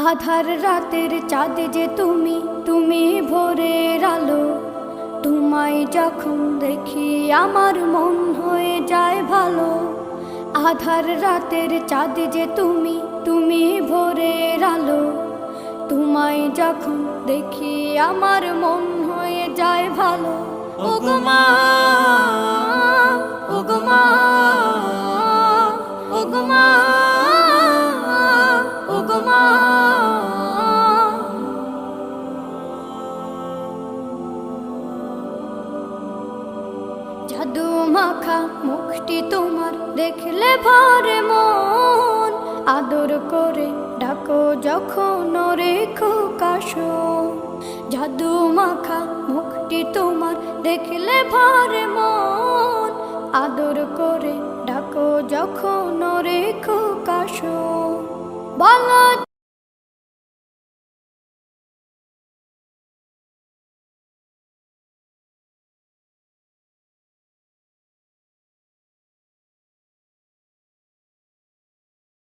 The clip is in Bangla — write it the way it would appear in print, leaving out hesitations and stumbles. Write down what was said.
আধার রাতের চাঁদ যে তুমি, তুমি ভোরের আলো। তোমায় যখন দেখি আমার মন হয়ে যায় ভালো। আধার রাতের চাঁদ যে তুমি, তুমি ভোরের আলো। তোমায় যখন দেখি আমার মন হয়ে যায় ভালো। ওগো মা, ওগো মা, ওগো মা, ওগো মা। জাদু মাখা মুখটি তোমার দেখলে ভরে মন। আদর করে ডাকো যখন রেখো কাশন। জাদু মাখা মুখটি তোমার দেখলে ভরে মন। আদর করে ডাকো যখন রেখো কাশন। বলো